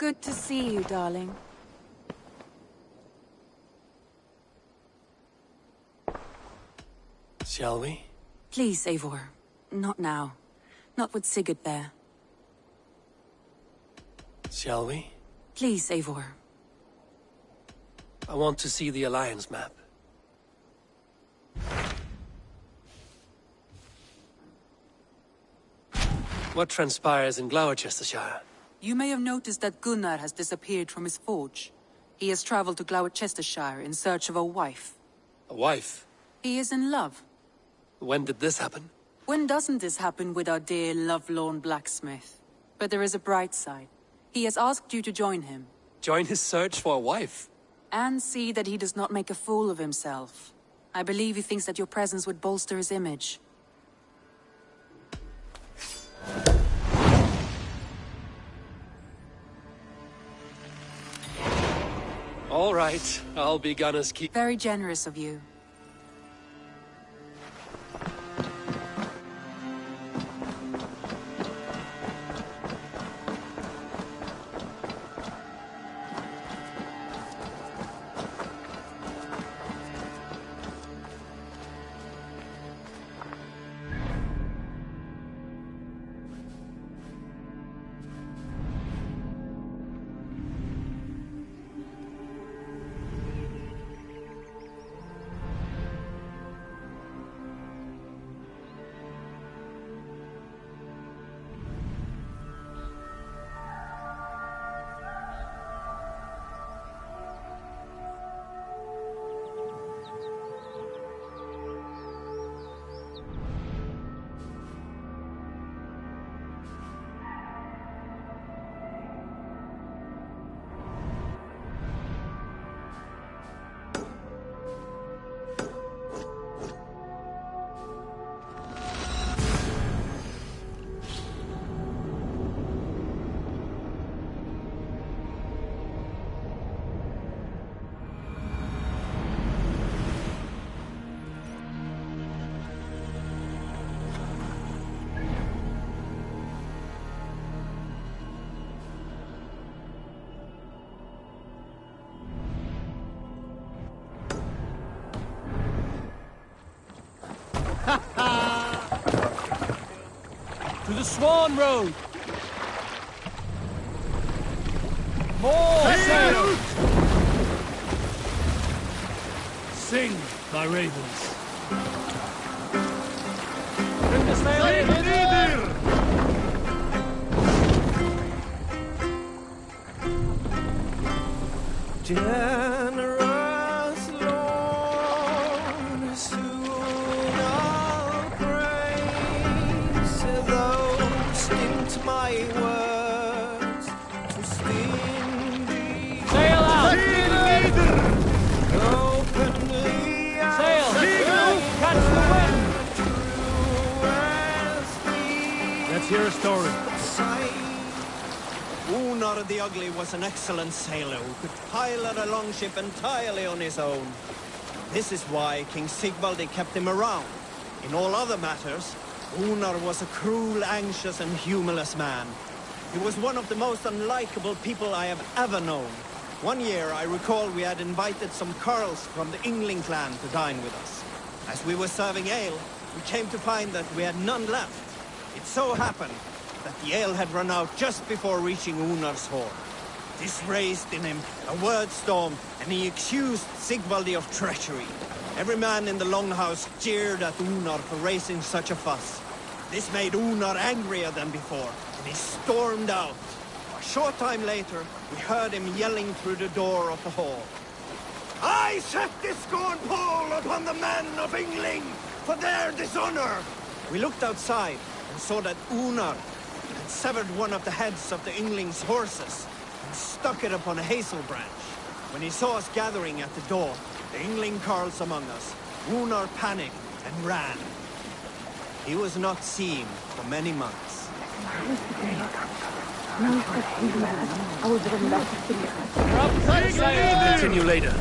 Good to see you, darling. Shall we? Please, Eivor. Not now. Not with Sigurd there. Shall we? Please, Eivor. I want to see the Alliance map. What transpires in Gloucestershire? You may have noticed that Gunnar has disappeared from his forge. He has traveled to Gloucestershire in search of a wife. A wife? He is in love. When did this happen? When doesn't this happen with our dear lovelorn blacksmith? But there is a bright side. He has asked you to join him. Join his search for a wife? And see that he does not make a fool of himself. I believe he thinks that your presence would bolster his image. All right, I'll be Gunner's keep. Very generous of you. To the Swan Road! More sail! Sing, my ravens. Bring the sail in! Generous Lord, soon I'll praise those into my words to sting thee. Sail out! Openly sail! Catch the wind! Let's hear a story. Gunnar the Ugly was an excellent sailor who could pilot a longship entirely on his own. This is why King Sigvaldi kept him around. In all other matters, Gunnar was a cruel, anxious and humorless man. He was one of the most unlikable people I have ever known. One year, I recall we had invited some Carls from the Yngling clan to dine with us. As we were serving ale, we came to find that we had none left. It so happened that the ale had run out just before reaching Unnar's hall. This raised in him a word storm, and he accused Sigvaldi of treachery. Every man in the longhouse jeered at Unnar for raising such a fuss. This made Unnar angrier than before, and he stormed out. A short time later, we heard him yelling through the door of the hall. I set this scorn pole upon the men of Yngling for their dishonor! We looked outside and saw that Unnar had severed one of the heads of the Yngling's horses and stuck it upon a hazel branch. When he saw us gathering at the door, the Yngling Carls among us, Unnar panicked and ran. He was not seen for many months. Continue later.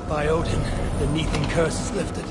By Odin, the Neething curse is lifted.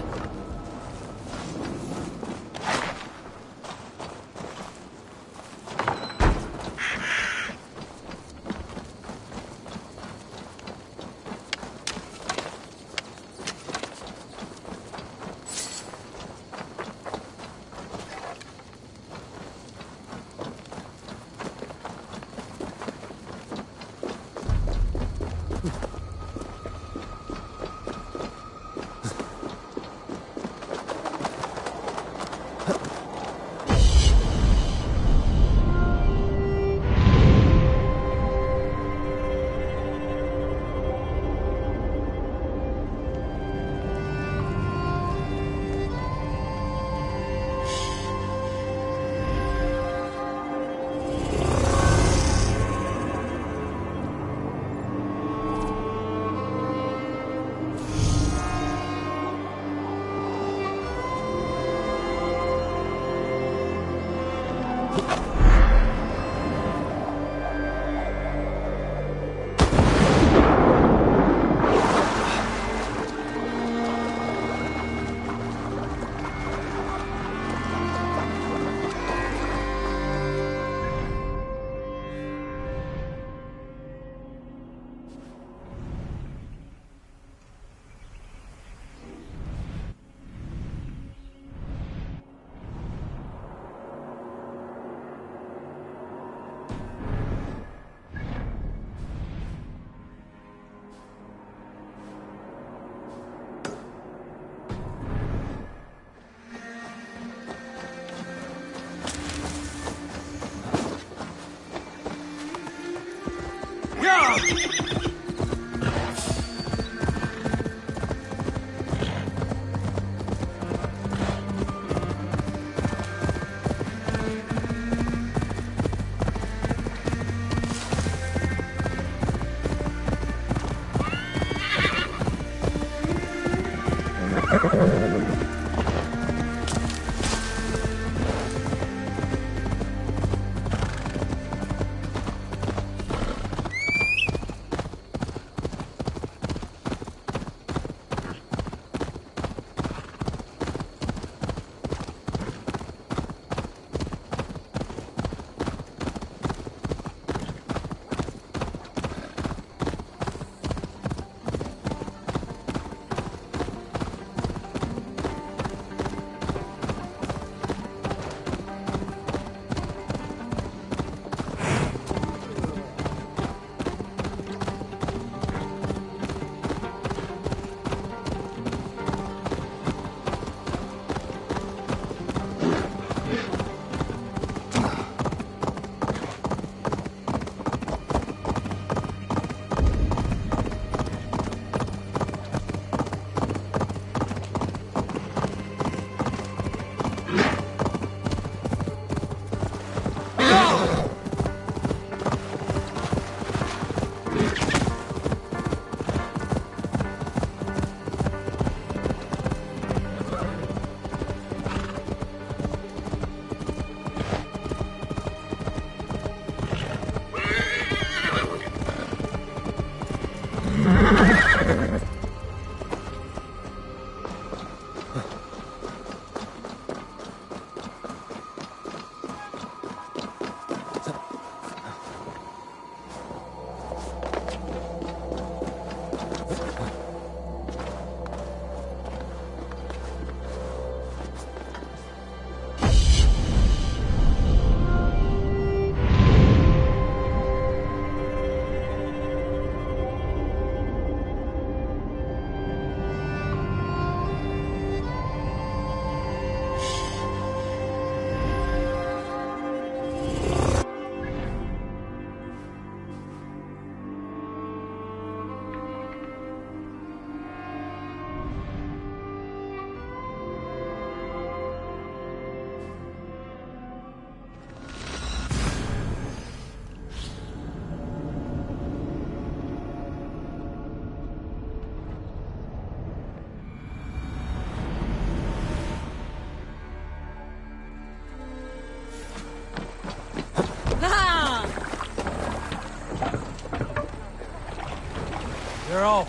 You're off.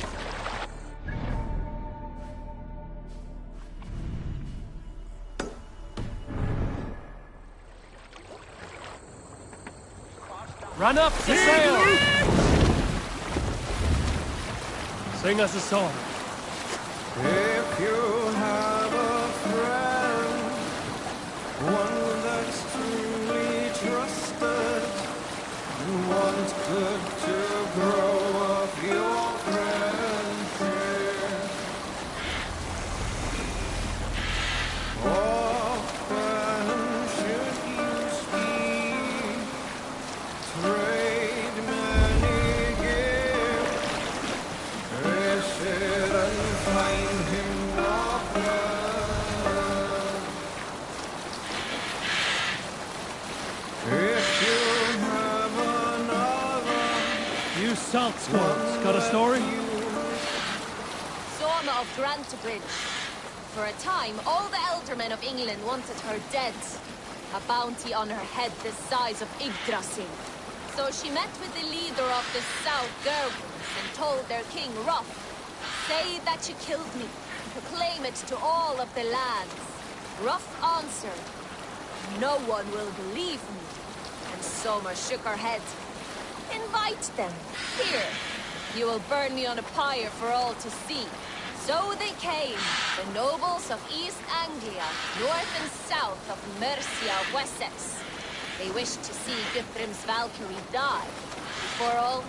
Run up to sail! Sing us a song. If you have a friend, one that's truly trusted, you want good to grow up your friendship. Often should you speak, trade many gifts, visit and find him often. If you have another, You salt squads, got a story? Soma of Grantebridge. For a time, all the eldermen of England wanted her dead. A bounty on her head the size of Yggdrasil. So she met with the leader of the South Gerwins and told their king Roth, "Say that you killed me, proclaim it to all of the lands." Roth answered, "No one will believe me." And Soma shook her head. "Invite them. Here, you will burn me on a pyre for all to see." So they came, the nobles of East Anglia, north and south of Mercia of Wessex. They wished to see Guthrum's Valkyrie die. Before all,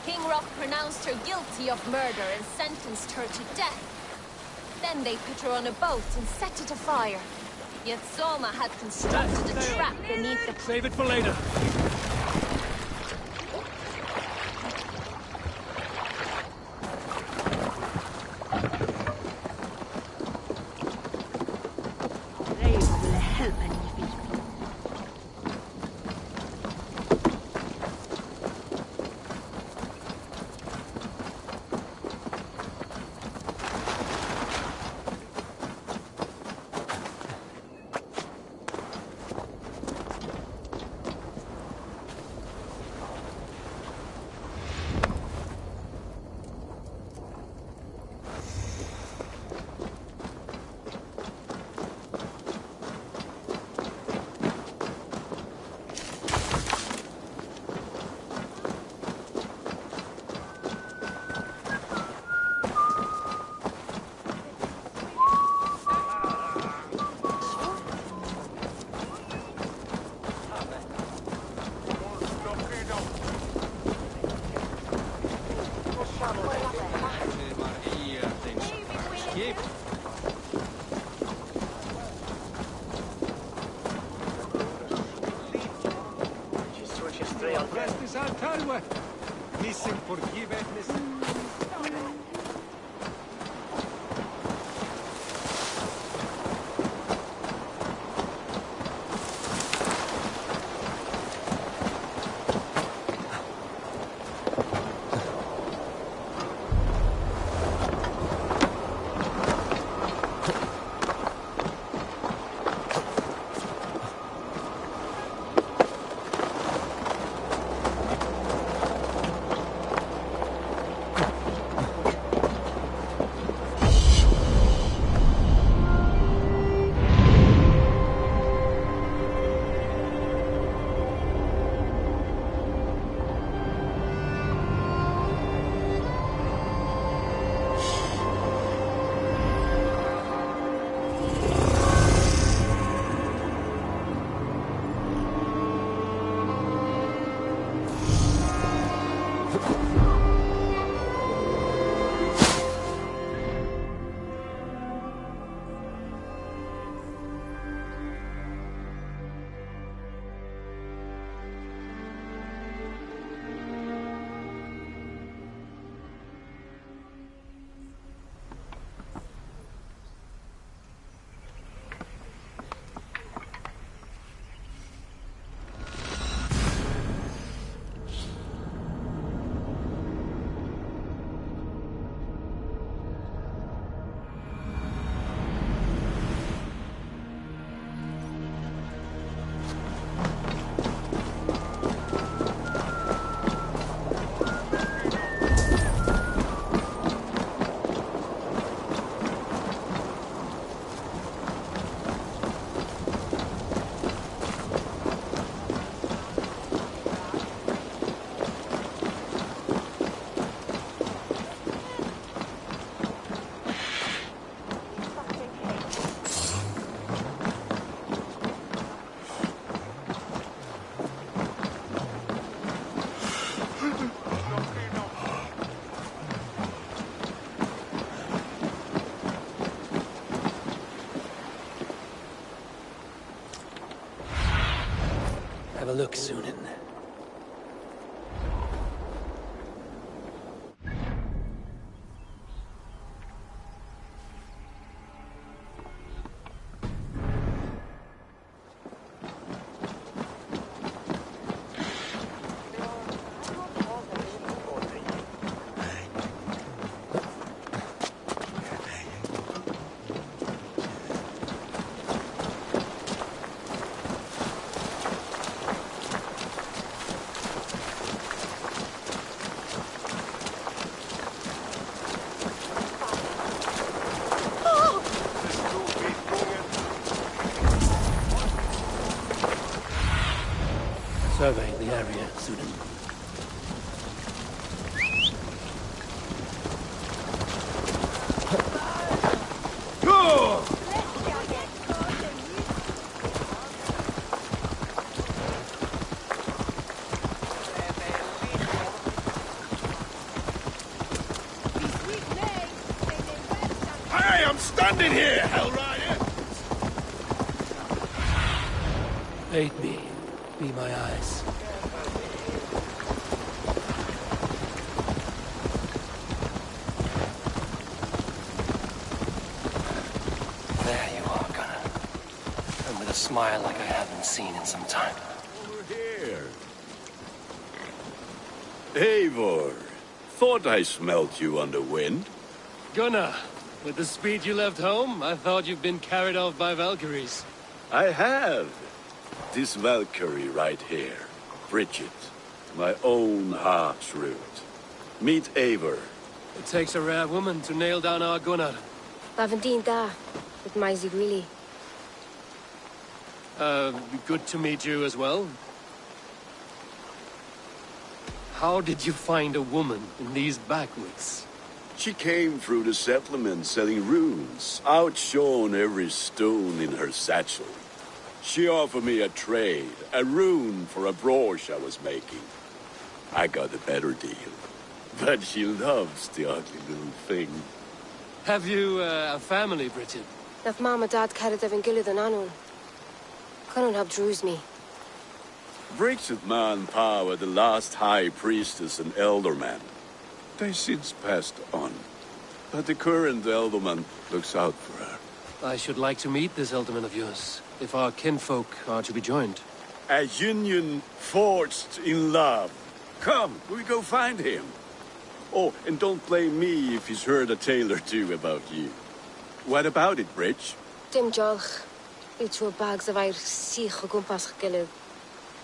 King Rock pronounced her guilty of murder and sentenced her to death. Then they put her on a boat and set it afire. Yet Soma had constructed a trap beneath the... Save it for later. Missing forgiveness. Have a look, Sunan. Survey the area, Sunan. Hey, I'm standing here, Hellrider! Aid me. Be my eyes. There you are, Gunnar. And with a smile like I haven't seen in some time. Over here. Eivor, thought I smelt you on the wind. Gunnar, with the speed you left home, I thought you'd been carried off by Valkyries. I have. This Valkyrie right here, Bridget, my own heart's root. Meet Eivor. It takes a rare woman to nail down our Gunnar. Bavendine da, with Maisy Greeley. Good to meet you as well. How did you find a woman in these backwoods? She came through the settlement selling runes, outshone every stone in her satchel. She offered me a trade, a rune for a brooch I was making. I got a better deal. But she loves the ugly little thing. Have you a family, Bridget? Naf mama dad carried Evan Gillid and Anun. Couldn't have drews me. Bridget Man Pa were the last high priestess and elderman. They since passed on. But the current elderman looks out for her. I should like to meet this elderman of yours, if our kinfolk are to be joined. A union forged in love. Come, we go find him. Oh, and don't blame me if he's heard a tale or two about you. What about it, Bridge? Dim jolch. Each were bags of air sich o gwmpas Gillid.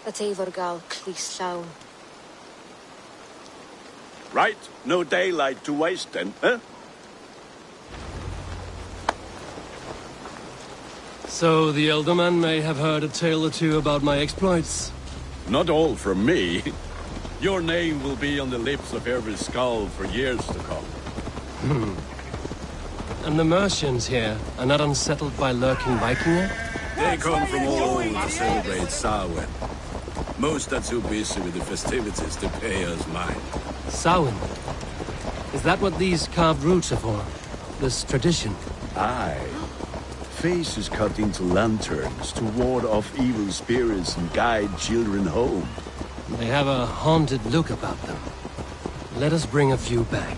A Eivor gal clis llawn. Right, no daylight to waste then, huh? So the elderman may have heard a tale or two about my exploits. Not all from me. Your name will be on the lips of every skull for years to come. And the Mercians here are not unsettled by lurking Vikinger? They come from all over to celebrate Samhain. Most are too busy with the festivities to pay us mind. Samhain? Is that what these carved roots are for? This tradition? Aye. Faces cut into lanterns to ward off evil spirits and guide children home. They have a haunted look about them. Let us bring a few back.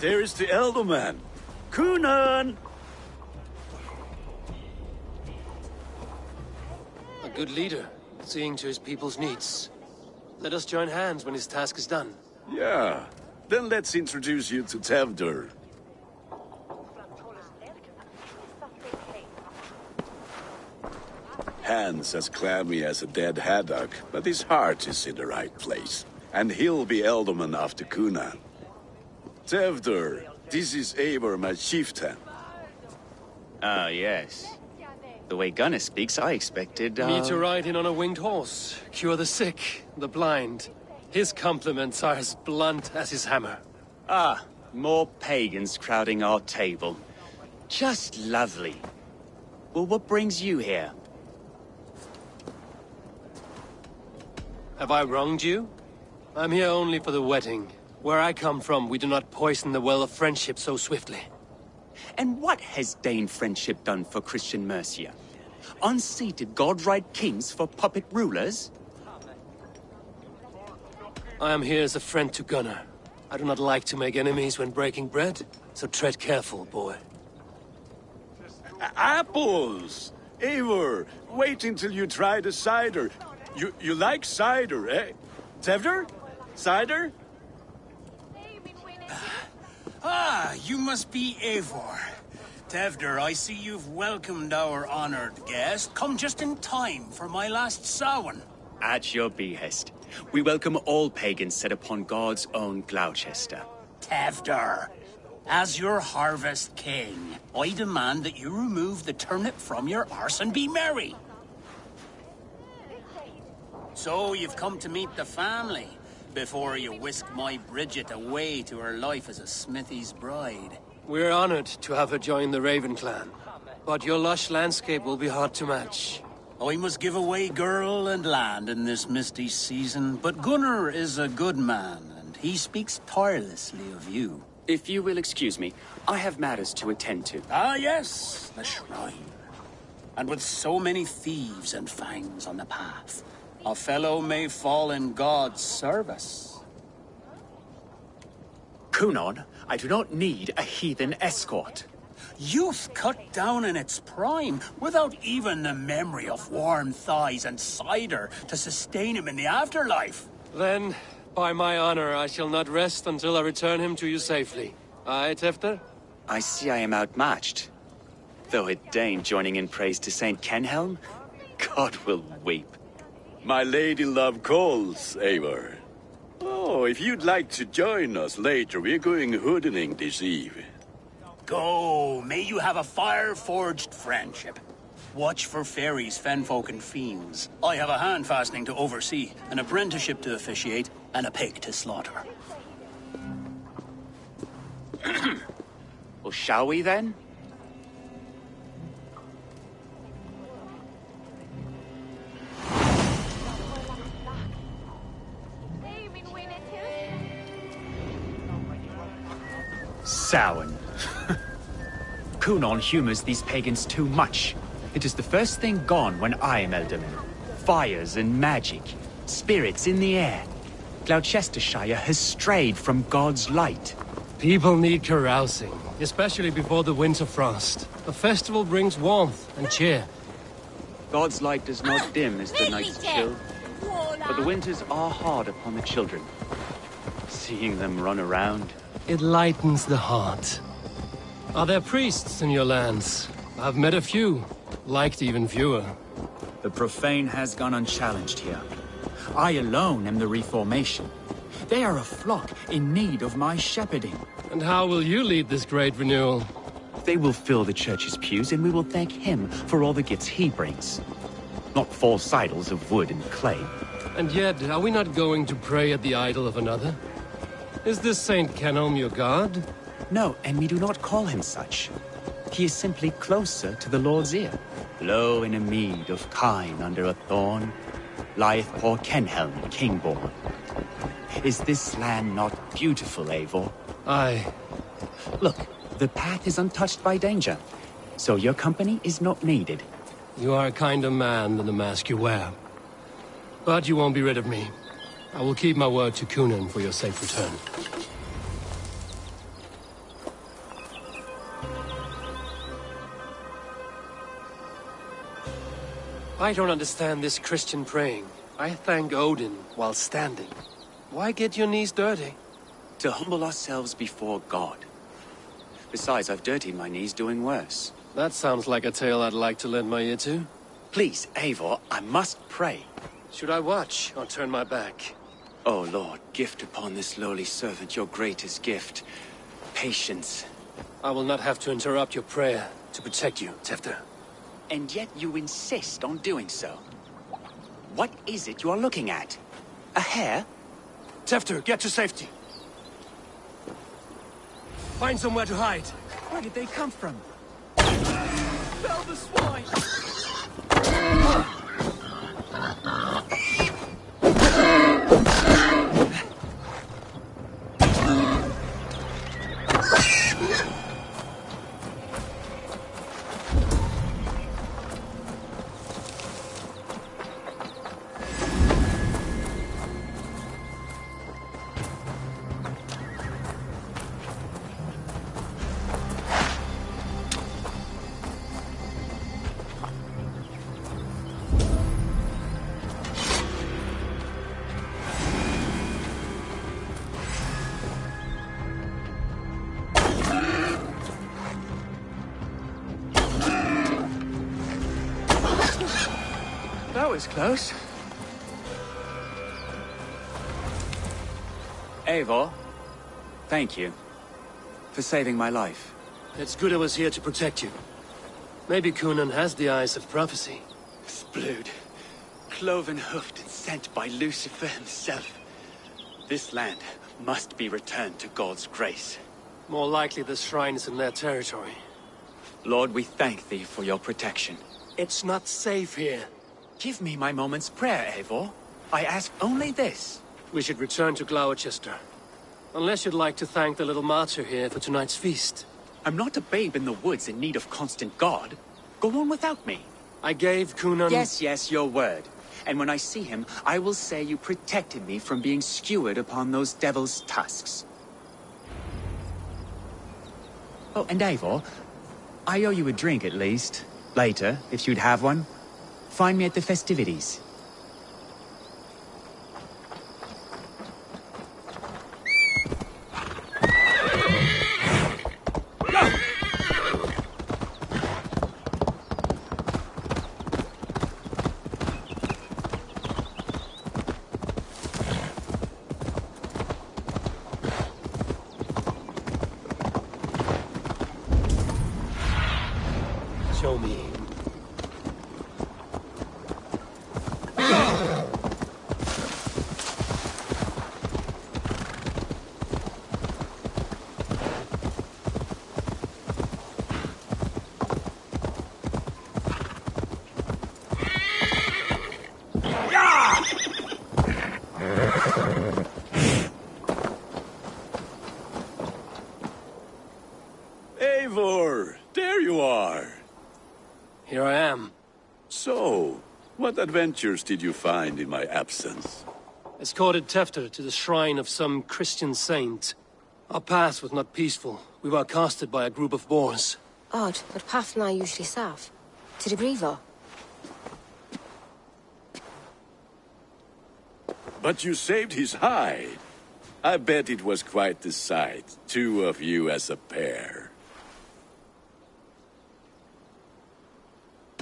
There is the elderman. Kunan! A good leader, seeing to his people's needs. Let us join hands when his task is done. Yeah. Then let's introduce you to Tevdur. Hands as clammy as a dead haddock, but his heart is in the right place. And he'll be elderman after Kunan. Tevdur, this is Eivor, my chieftain. Ah, yes. The way Gunnar speaks, I expected, Me to ride in on a winged horse, cure the sick, the blind. His compliments are as blunt as his hammer. Ah, more pagans crowding our table. Just lovely. Well, what brings you here? Have I wronged you? I'm here only for the wedding. Where I come from, we do not poison the well of friendship so swiftly. And what has Dane friendship done for Christian Mercia? Unseated godright kings for puppet rulers? I am here as a friend to Gunnar. I do not like to make enemies when breaking bread, so tread careful, boy. Apples! Eivor, wait until you try the cider. You like cider, eh? Tevder? Cider? Ah, you must be Eivor. Tevder, I see you've welcomed our honored guest. Come just in time for my last Samhain. At your behest. We welcome all pagans set upon God's own Gloucester. Tevder, as your harvest king, I demand that you remove the turnip from your arse and be merry. So you've come to meet the family, before you whisk my Bridget away to her life as a smithy's bride. We're honored to have her join the Raven clan, but your lush landscape will be hard to match. I must give away girl and land in this misty season, but Gunnar is a good man, and he speaks tirelessly of you. If you will excuse me, I have matters to attend to. Ah, yes, the shrine. And with so many thieves and fangs on the path, a fellow may fall in God's service. Cunon, I do not need a heathen escort. Youth cut down in its prime, without even the memory of warm thighs and cider to sustain him in the afterlife. Then, by my honor, I shall not rest until I return him to you safely. Aye, Tefter? I see I am outmatched. Though a Dane joining in praise to Saint Kenhelm, God will weep. My lady love calls, Eivor. Oh, if you'd like to join us later, we're going hoodening this eve. Go, may you have a fire-forged friendship. Watch for fairies, fenfolk, and fiends. I have a hand fastening to oversee, an apprenticeship to officiate, and a pig to slaughter. Well, shall we then? Samhain. Cunon humors these pagans too much. It is the first thing gone when I am Elderman. Fires and magic, spirits in the air. Gloucestershire has strayed from God's light. People need carousing, especially before the winter frost. A festival brings warmth and cheer. God's light does not dim as the nights chill, but the winters are hard upon the children. Seeing them run around. It lightens the heart. Are there priests in your lands? I've met a few, liked even fewer. The profane has gone unchallenged here. I alone am the reformation. They are a flock in need of my shepherding. And how will you lead this great renewal? They will fill the church's pews, and we will thank him for all the gifts he brings. Not false idols of wood and clay. And yet, are we not going to pray at the idol of another? Is this Saint Kenhelm your god? No, and we do not call him such. He is simply closer to the Lord's ear. Low in a mead of kine under a thorn, lieth poor Kenhelm, king-born. Is this land not beautiful, Eivor? Aye. Look, the path is untouched by danger, so your company is not needed. You are a kinder man than the mask you wear. But you won't be rid of me. I will keep my word to Cunon for your safe return. I don't understand this Christian praying. I thank Odin while standing. Why get your knees dirty? To humble ourselves before God. Besides, I've dirtied my knees doing worse. That sounds like a tale I'd like to lend my ear to. Please, Eivor, I must pray. Should I watch or turn my back? Oh, Lord, gift upon this lowly servant your greatest gift. Patience. I will not have to interrupt your prayer to protect you, Tefter. And yet you insist on doing so. What is it you are looking at? A hare? Tefter, get to safety. Find somewhere to hide. Where did they come from? Fell the swine! That was close. Eivor, thank you for saving my life. It's good I was here to protect you. Maybe Conan has the eyes of prophecy. This blood, cloven-hoofed and sent by Lucifer himself. This land must be returned to God's grace. More likely the shrine is in their territory. Lord, we thank thee for your protection. It's not safe here. Give me my moment's prayer, Eivor. I ask only this. We should return to Gloucester. Unless you'd like to thank the little martyr here for tonight's feast. I'm not a babe in the woods in need of constant guard. Go on without me. I gave Conan... Yes, your word. And when I see him, I will say you protected me from being skewered upon those devil's tusks. Oh, and Eivor, I owe you a drink at least. Later, if you'd have one. Find me at the festivities. Show me. Eivor, there you are. Here I am. So, what adventures did you find in my absence? Escorted Tefter to the shrine of some Christian saint. Our path was not peaceful. We were accosted by a group of boars. Odd, but path na usually safe. To the Grievo. But you saved his hide. I bet it was quite the sight, two of you as a pair.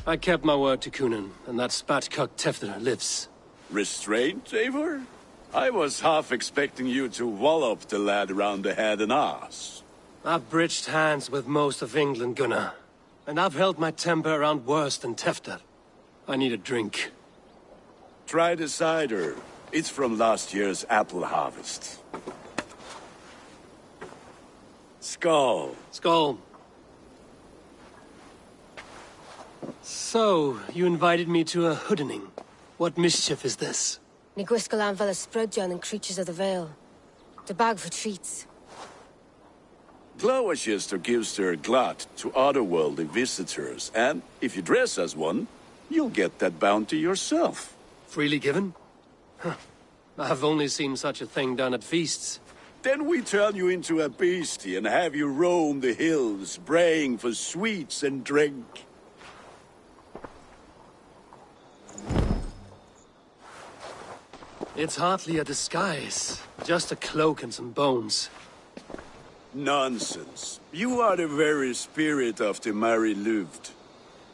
I kept my word to Conan, and that spatcock Tefter lives. Restraint, Eivor? I was half expecting you to wallop the lad around the head and ass. I've bridged hands with most of England, Gunnar. And I've held my temper around worse than Tefter. I need a drink. Try the cider. It's from last year's apple harvest. Skull. Skull. So, you invited me to a hoodening. What mischief is this? Ni gwisgalan fel ysbrydion and creatures of the Vale. The bag for treats. Gloucester gives their glut to otherworldly visitors, and if you dress as one, you'll get that bounty yourself. Freely given? Huh. I've only seen such a thing done at feasts. Then we turn you into a beastie and have you roam the hills, braying for sweets and drink. It's hardly a disguise. Just a cloak and some bones. Nonsense. You are the very spirit of the Mary Louved.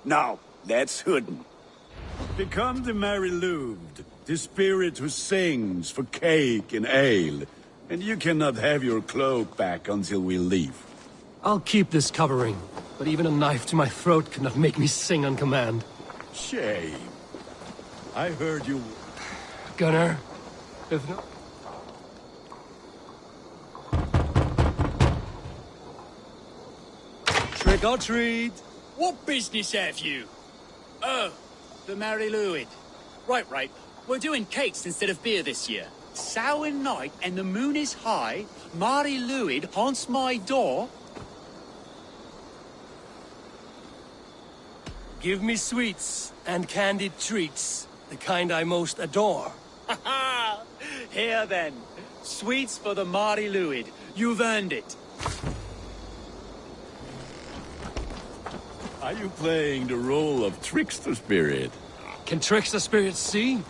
Now, let's hooden. Become the Mary Louved, the spirit who sings for cake and ale. And you cannot have your cloak back until we leave. I'll keep this covering, but even a knife to my throat cannot make me sing on command. Shame. I heard you... Gunnar, if not... Trick or treat. What business have you? Oh, the Mary Lwyd. Right. We're doing cakes instead of beer this year. Samhain night and the moon is high. Mary Lwyd haunts my door. Give me sweets and candied treats, the kind I most adore. Here then, sweets for the Mary Lwyd. You've earned it. Are you playing the role of trickster spirit? Can trickster spirits see?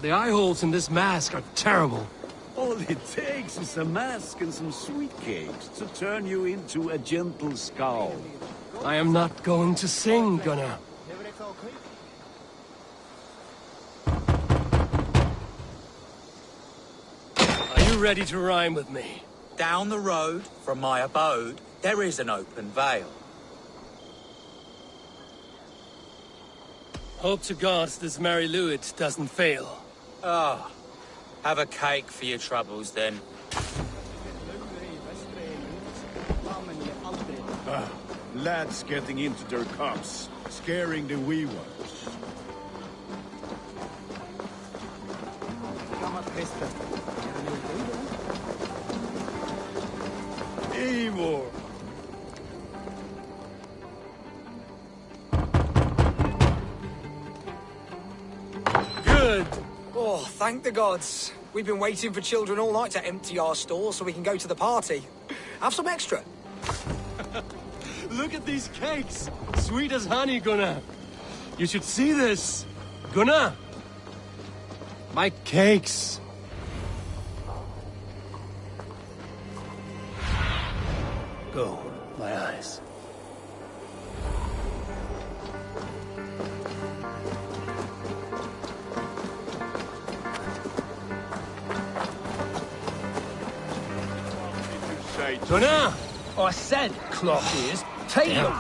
The eye holes in this mask are terrible. All it takes is a mask and some sweet cakes to turn you into a gentle scowl. I am not going to sing, Gunnar. Are you ready to rhyme with me? Down the road from my abode, there is an open vale. Hope to God this Mary Lwyd doesn't fail. Ah, have a cake for your troubles then. Lads getting into their cups, scaring the wee ones. Evil! Good! Oh, thank the gods. We've been waiting for children all night to empty our stores so we can go to the party. Have some extra. Look at these cakes! Sweet as honey, Gunnar. You should see this. Gunnar! My cakes! Go, my eyes. Gunnar! I said, clock ears, take them.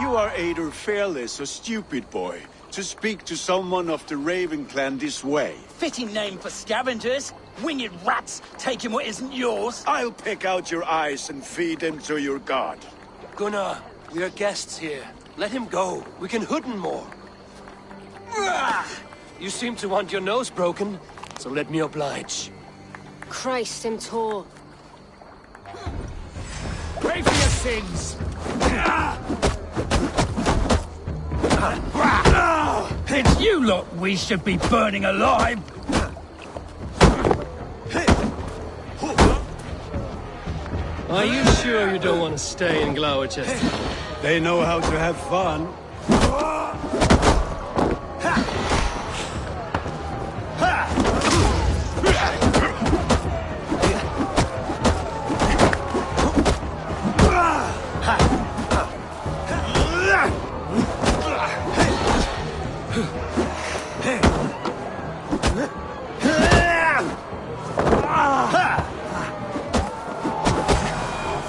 You are either fearless or stupid, boy, to speak to someone of the Raven clan this way. Fitting name for scavengers. Winged rats taking what isn't yours. I'll pick out your eyes and feed them to your god. Gunnar, we are guests here. Let him go. We can hood him more. You seem to want your nose broken, so let me oblige. Christ, him tall. Pray for your sins. It's you lot we should be burning alive. Are you sure you don't want to stay in Gloucester? They know how to have fun.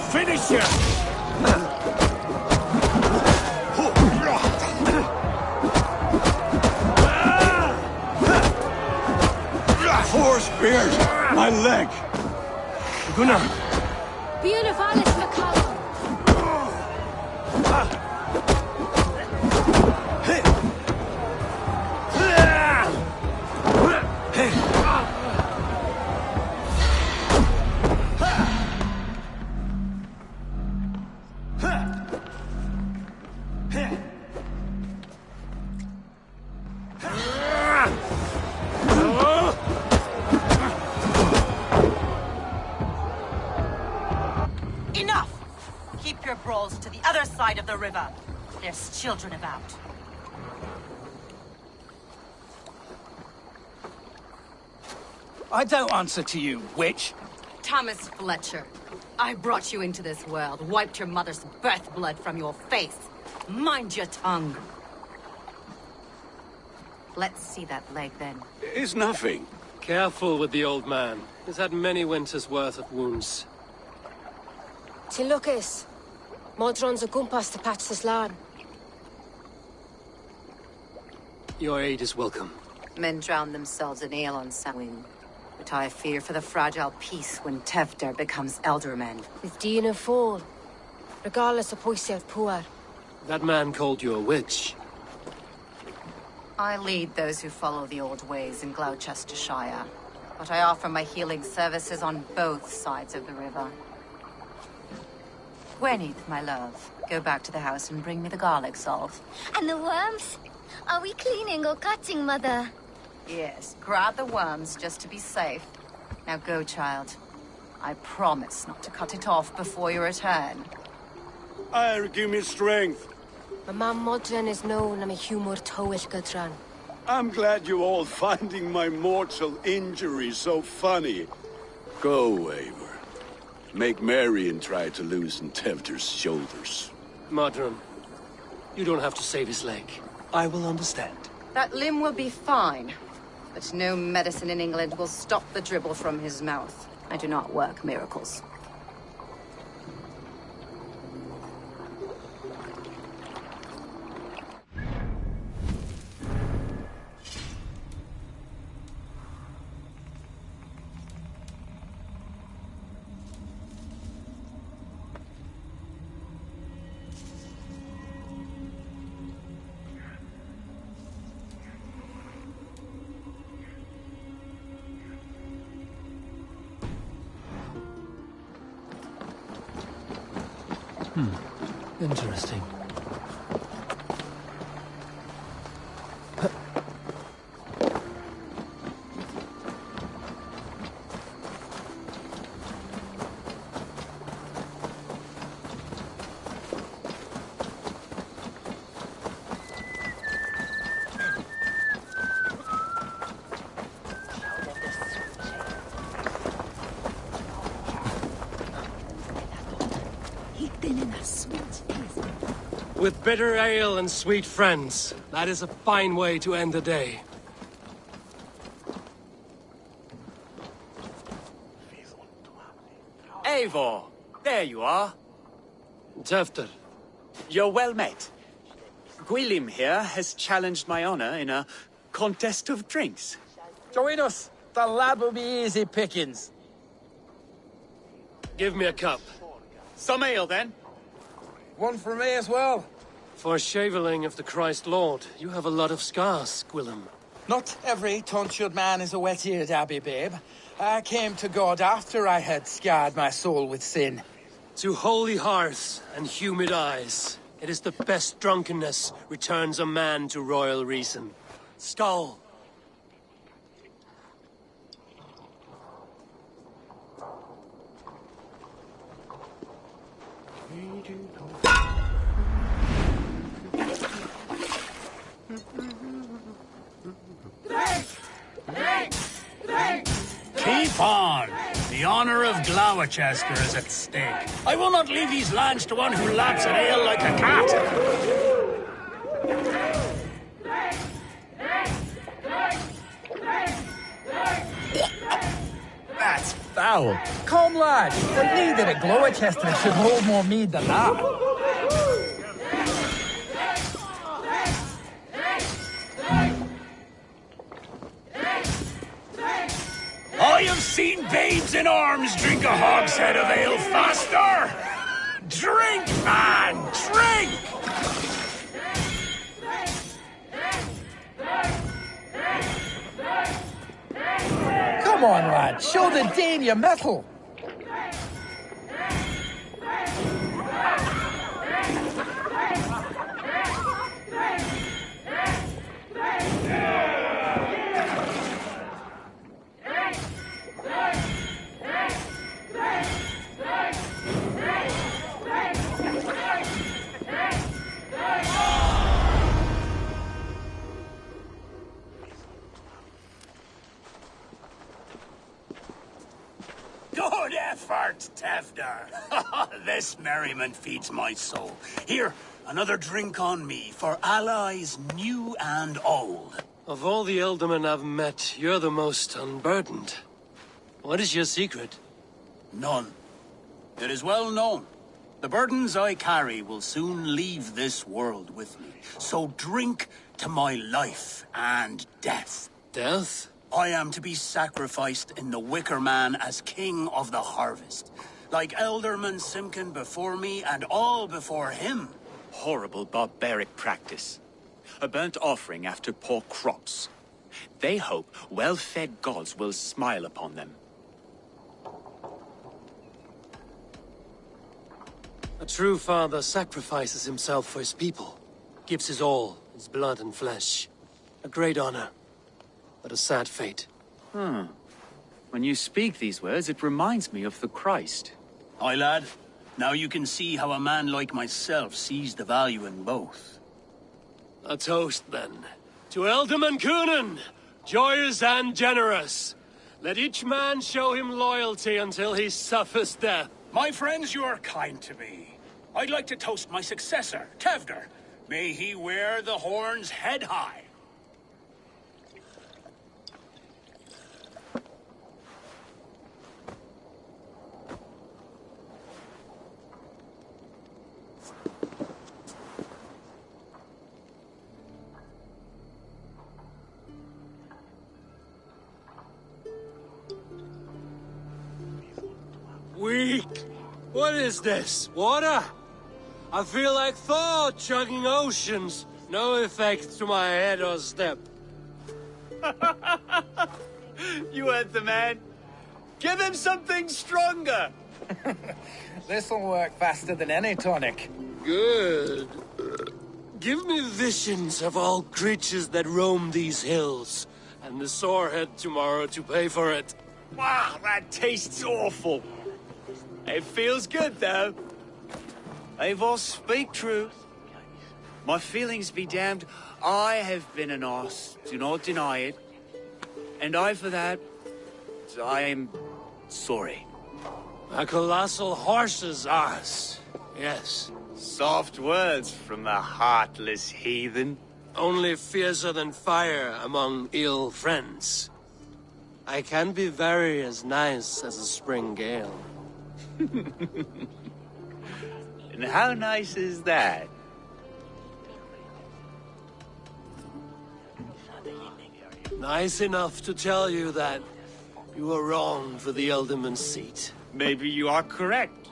Finish him! Four spears! My leg! Gunnar! Beautiful, Alice McCallum. Enough! Keep your brawls to the other side of the river. There's children about. I don't answer to you, witch. Thomas Fletcher, I brought you into this world, wiped your mother's birth blood from your face. Mind your tongue. Let's see that leg, then. It's nothing. Careful with the old man. He's had many winters' worth of wounds. Till Lucas. Modron's a gumpas to patch this land. Your aid is welcome. Men drown themselves in ale on Samhain. But I fear for the fragile peace when Tevder becomes eldermen. With Dean and Fall. Regardless of Poisiad Puar. That man called you a witch. I lead those who follow the old ways in Gloucestershire, but I offer my healing services on both sides of the river. Gweneth, my love, go back to the house and bring me the garlic salt. And the worms? Are we cleaning or cutting, Mother? Yes, grab the worms just to be safe. Now go, child. I promise not to cut it off before you return. Give me strength. My mam modern is known am a humor towish gudran. I'm glad you all finding my mortal injury so funny. Go, Eivor. Make merry and try to loosen Tevder's shoulders. Modron, you don't have to save his leg. I will understand. That limb will be fine, but no medicine in England will stop the dribble from his mouth. I do not work miracles. Interesting. With bitter ale and sweet friends, that is a fine way to end the day. Eivor, there you are. Tefter. You're well met. Gwilym here has challenged my honor in a contest of drinks. Join us. The lad will be easy pickings. Give me a cup. Some ale, then. One for me as well. For shaveling of the Christ Lord, you have a lot of scars, Gwilym. Not every tonsured man is a wet-eared abbey, babe. I came to God after I had scarred my soul with sin. To holy hearths and humid eyes, it is the best drunkenness returns a man to royal reason. Skull. Keep on! The honor of Gloucester is at stake. I will not leave these lands to one who laps at ale like a cat. That's foul. Come, lad. The leader at Gloucester should hold more mead than that. I have seen babes in arms drink a hogshead of ale faster! Drink, man! Drink! Come on, lad. Show the Dane your mettle. Good effort, Tefder. This merriment feeds my soul. Here, another drink on me for allies new and old. Of all the ealdormen I've met, you're the most unburdened. What is your secret? None. It is well known. The burdens I carry will soon leave this world with me. So drink to my life and death. Death? I am to be sacrificed in the Wicker Man as king of the harvest. Like Elderman Simkin before me and all before him. horrible barbaric practice. A burnt offering after poor crops. They hope well-fed gods will smile upon them. A true father sacrifices himself for his people. Gives his all, his blood and flesh. A great honor, but a sad fate. When you speak these words, it reminds me of the Christ. Aye, lad. Now you can see how a man like myself sees the value in both. A toast, then. To Ealdorman Coonan, joyous and generous. Let each man show him loyalty until he suffers death. My friends, you are kind to me. I'd like to toast my successor, Tevder. May he wear the horns head high. Weak! What is this? Water? I feel like Thor chugging oceans. No effect to my head or step. You heard the man. Give him something stronger. This'll work faster than any tonic. Good. Give me visions of all creatures that roam these hills, and the sorehead tomorrow to pay for it. Wow, that tastes awful. It feels good, though. Eivor, speak truth. My feelings be damned. I have been an arse, do not deny it. And I, for that, I am sorry. A colossal horse's arse, yes. Soft words from the heartless heathen. Only fiercer than fire among ill friends. I can be very as nice as a spring gale. And how nice is that? Nice enough to tell you that you were wrong for the Ealdorman's seat. Maybe you are correct.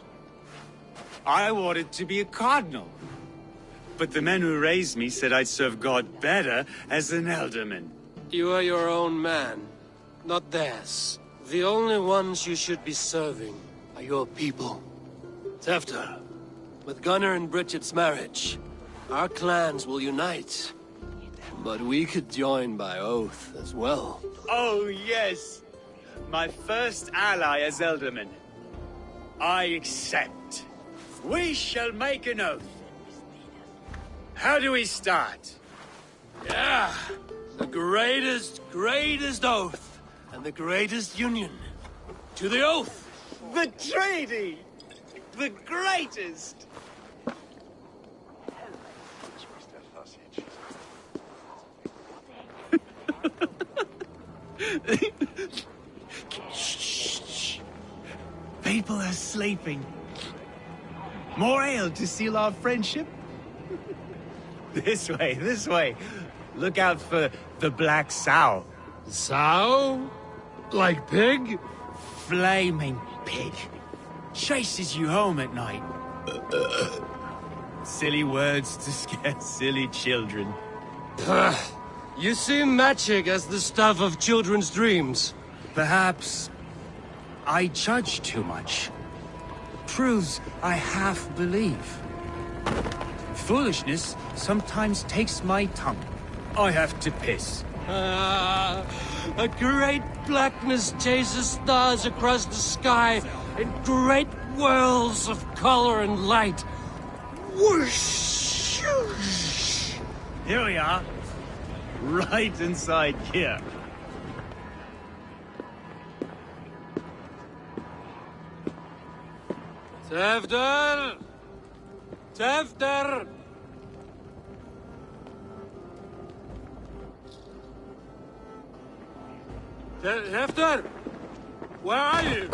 I wanted to be a cardinal. But the men who raised me said I'd serve God better as an Ealdorman. You are your own man, not theirs. The only ones you should be serving are your people. Tevder, with Gunnar and Bridget's marriage, our clans will unite. But we could join by oath as well. Oh, yes. My first ally as Ealdorman. I accept. We shall make an oath. How do we start? Yeah, the greatest oath, and the greatest union. To the oath! The treaty! The greatest! Shh. People are sleeping. More ale to seal our friendship? This way. Look out for the black sow. Sow? Like pig? Flaming pig. Chases you home at night. Silly words to scare silly children. You see magic as the stuff of children's dreams. Perhaps I judge too much. Truths I half believe. Foolishness sometimes takes my tongue. I have to piss. A great blackness chases stars across the sky in great whirls of color and light. Whoosh! Here we are. Right inside here. Tevder! Tevder! Tevder! Where are you?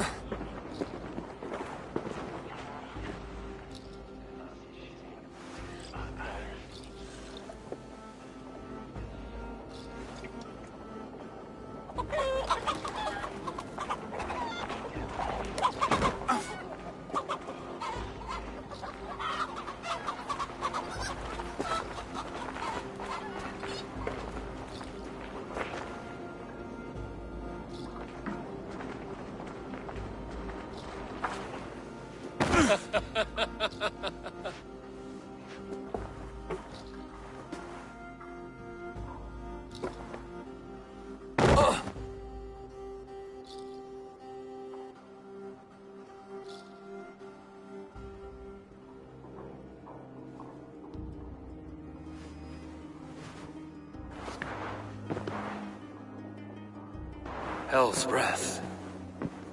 Hell's breath.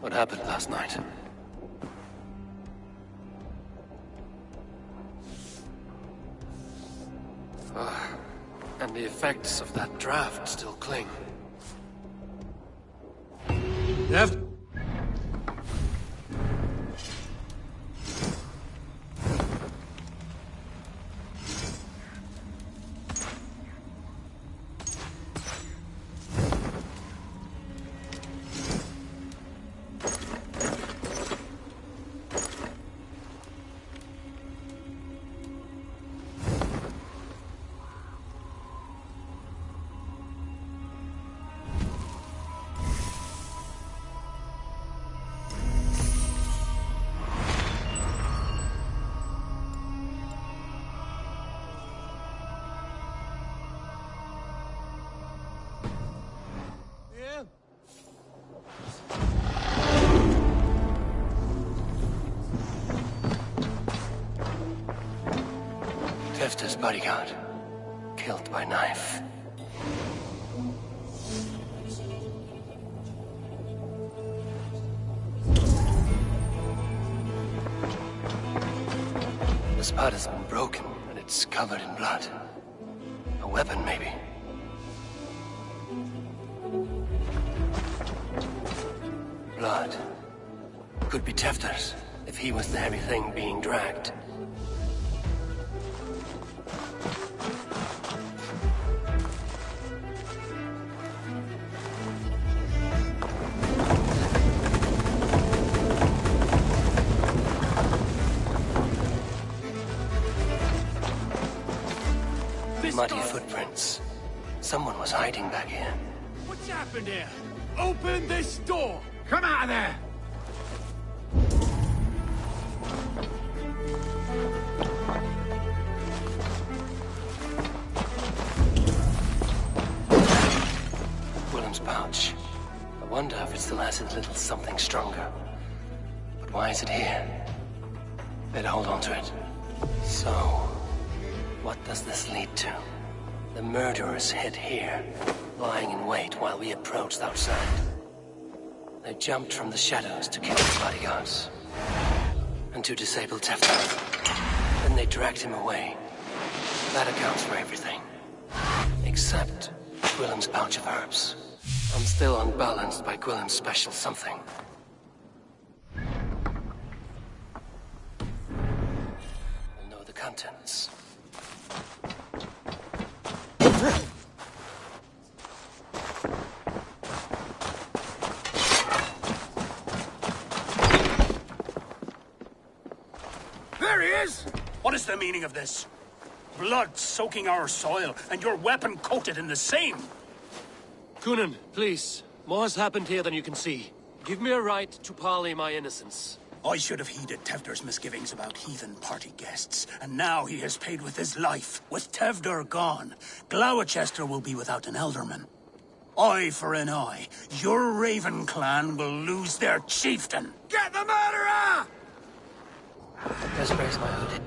What happened last night? And the effects of that draft still cling. Tefta's bodyguard, killed by knife. The spot has been broken, and it's covered in blood. A weapon, maybe. Blood. Could be Tefta's, if he was the heavy thing being dragged. Muddy footprints. Someone was hiding back here. What's happened here? Open this door! Come out of there! Willem's pouch. I wonder if it still has a little something stronger. But why is it here? Better hold on to it. So, what does this lead to? The murderers hid here, lying in wait while we approached outside. They jumped from the shadows to kill his bodyguards. And to disable Tefta. Then they dragged him away. That accounts for everything. Except Willem's pouch of herbs. I'm still unbalanced by Gwillem's special something. We'll know the contents. There he is! What is the meaning of this? Blood soaking our soil, and your weapon coated in the same! Kunan, please. More has happened here than you can see. Give me a right to parley my innocence. I should have heeded Tevder's misgivings about heathen party guests, and now he has paid with his life. With Tevder gone, Gloucester will be without an elderman. Eye for an eye. Your Raven clan will lose their chieftain. Get the murderer! Just raise my hood.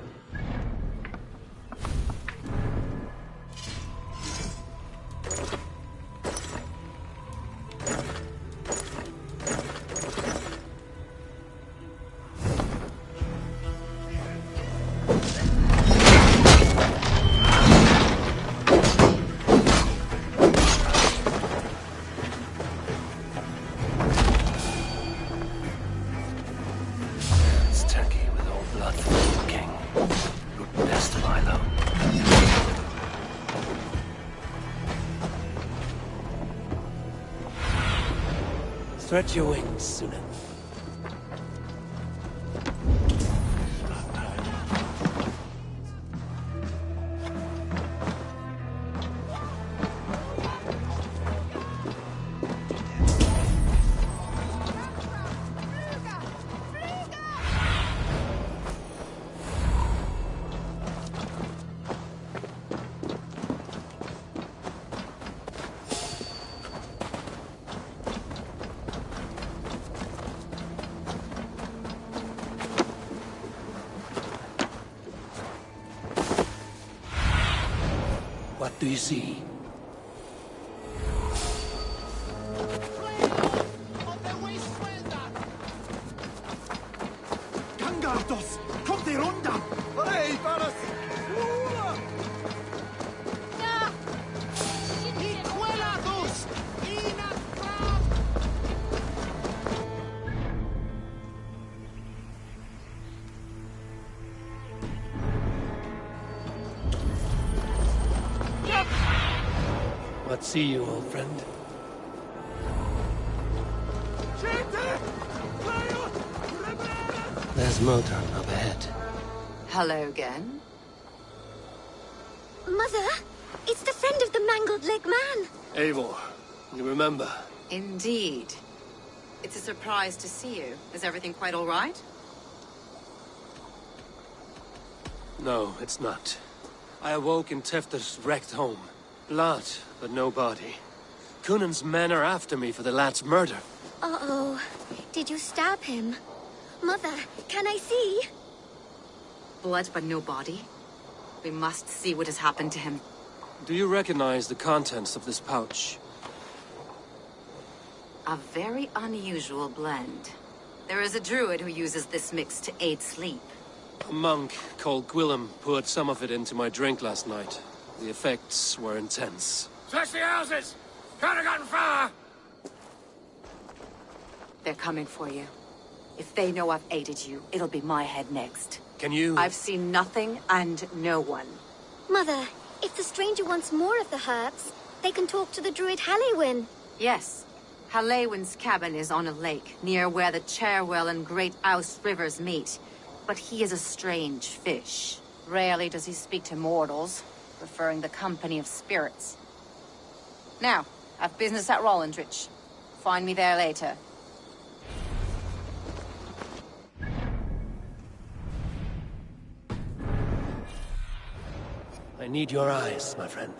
Stretch your wings, Sunan. What do you see? Gangardos! Kommt ihr runter! Hey, Varas! What see you, old friend? There's Motor up ahead. Hello again. Mother, it's the friend of the mangled leg man. Eivor, you remember? Indeed. It's a surprise to see you. Is everything quite all right? No, it's not. I awoke in Tefter's wrecked home. Blood, but no body. Cunan's men are after me for the lad's murder. Uh-oh. Did you stab him? Mother, can I see? Blood but no body? We must see what has happened to him. Do you recognize the contents of this pouch? A very unusual blend. There is a druid who uses this mix to aid sleep. A monk called Gwillem poured some of it into my drink last night. The effects were intense. Search the houses! Could have gotten far! They're coming for you. If they know I've aided you, it'll be my head next. Can you... I've seen nothing and no one. Mother, if the stranger wants more of the herbs, they can talk to the druid Hallywin. Yes. Hallywin's cabin is on a lake, near where the Cherwell and Great Ouse rivers meet. But he is a strange fish. Rarely does he speak to mortals, preferring the company of spirits. Now, I've business at Rollindrich. Find me there later. I need your eyes, my friend.